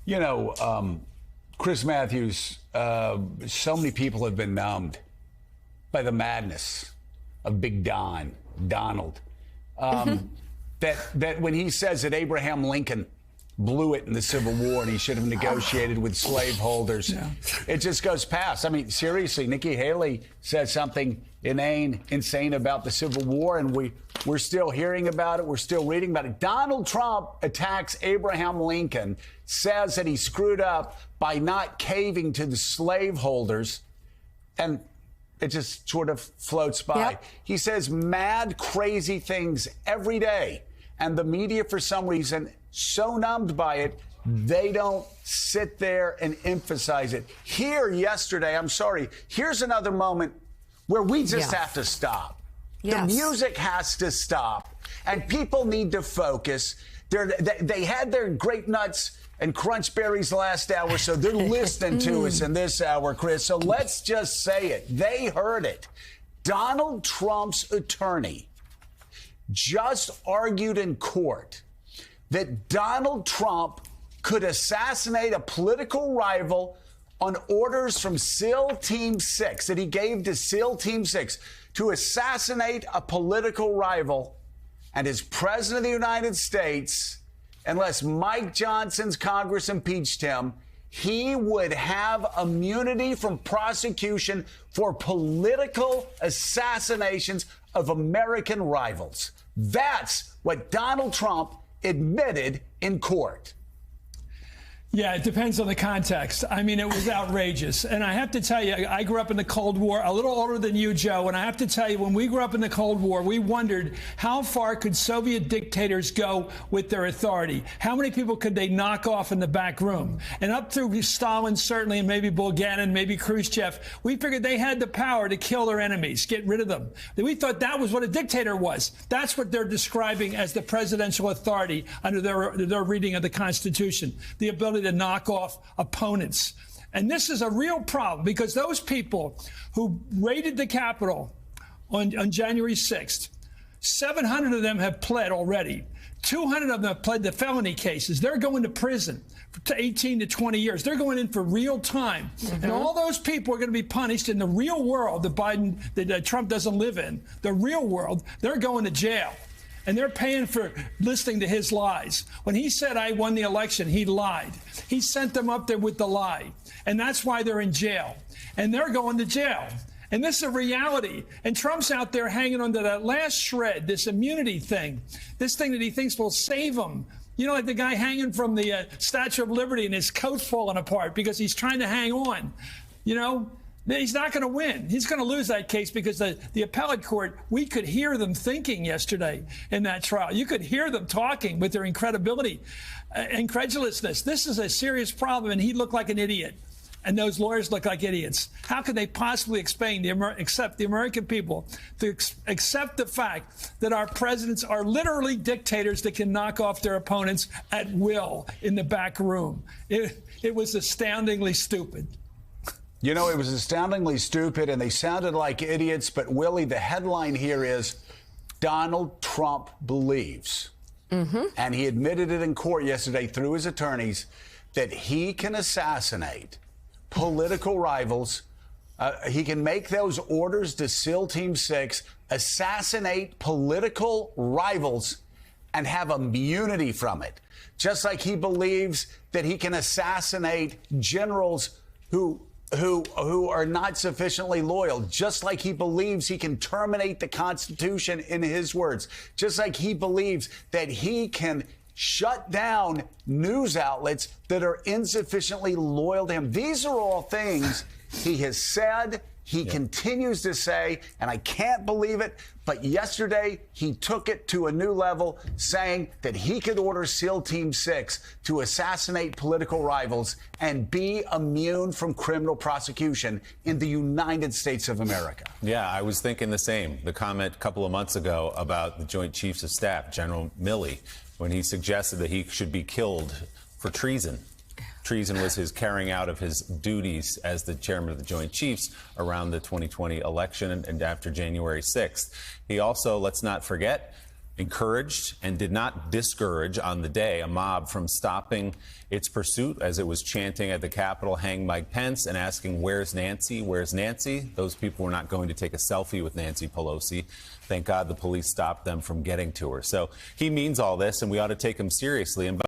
You know, Chris Matthews, so many people have been numbed by the madness of Big Donald. That when he says that Abraham Lincoln blew it in the Civil War and he should have negotiated with slaveholders, it just goes past. I mean, seriously, Nikki Haley said something insane about the Civil War, and we're still hearing about it. We're still reading about it. Donald Trump attacks Abraham Lincoln, says that he screwed up by not caving to the slaveholders, and it just sort of floats by. Yep. He says mad, crazy things every day, and the media, for some reason, so numbed by it, they don't sit there and emphasize it. Here's another moment where we just have to stop. Yes. The music has to stop, and people need to focus. They had their grape nuts and crunch berries last hour, so they're listening to us in this hour, Chris. So let's just say it. They heard it. Donald Trump's attorney just argued in court that Donald Trump could assassinate a political rival on orders from SEAL Team 6, that he gave to SEAL Team 6 to assassinate a political rival. And as President of the United States, unless Mike Johnson's Congress impeached him, he would have immunity from prosecution for political assassinations of American rivals. That's what Donald Trump admitted in court. Yeah, it depends on the context. I mean, it was outrageous. And I have to tell you, I grew up in the Cold War, a little older than you, Joe. And I have to tell you, when we grew up in the Cold War, we wondered how far could Soviet dictators go with their authority? How many people could they knock off in the back room? And up through Stalin, certainly, and maybe Bulganin, maybe Khrushchev, we figured they had the power to kill their enemies, get rid of them. We thought that was what a dictator was. That's what they're describing as the presidential authority under their reading of the Constitution, the ability to knock off opponents. And this is a real problem because those people who raided the Capitol on January 6th, 700 of them have pled already. 200 of them have pled to felony cases. They're going to prison for 18 to 20 years. They're going in for real time. And all those people are going to be punished in the real world that Trump doesn't live in. The real world, they're going to jail. And they're paying for listening to his lies. When he said, I won the election, he lied. He sent them up there with the lie. And that's why they're in jail. And they're going to jail. And this is a reality. And Trump's out there hanging on to that last shred, this immunity thing, this thing that he thinks will save him. You know, like the guy hanging from the Statue of Liberty and his coat's falling apart because he's trying to hang on. You know? He's not going to win. He's going to lose that case because the appellate court, we could hear them thinking yesterday in that trial. You could hear them talking with their incredulousness. This is a serious problem, and he looked like an idiot. And those lawyers look like idiots. How can they possibly accept the American people to accept the fact that our presidents are literally dictators that can knock off their opponents at will in the back room? It was astoundingly stupid. You know, it was astoundingly stupid, and they sounded like idiots. But, Willie, the headline here is Donald Trump believes, and he admitted it in court yesterday through his attorneys, that he can assassinate political rivals. He can make those orders to SEAL Team 6, assassinate political rivals, and have immunity from it. Just like he believes that he can assassinate generals who are not sufficiently loyal, just like he believes he can terminate the Constitution, in his words, just like he believes that he can shut down news outlets that are insufficiently loyal to him. These are all things he has said, he continues to say, and I can't believe it, but yesterday he took it to a new level, saying that he could order SEAL Team 6 to assassinate political rivals and be immune from criminal prosecution in the United States of America. Yeah, I was thinking the same. The comment a couple of months ago about the Joint Chiefs of Staff, General Milley, when he suggested that he should be killed for treason. Treason was his carrying out of his duties as the chairman of the Joint Chiefs around the 2020 election and after January 6th. He also, let's not forget, encouraged and did not discourage on the day a mob from stopping its pursuit as it was chanting at the Capitol, "Hang Mike Pence," and asking, "Where's Nancy? Where's Nancy?" Those people were not going to take a selfie with Nancy Pelosi. Thank God the police stopped them from getting to her. So he means all this, and we ought to take him seriously. And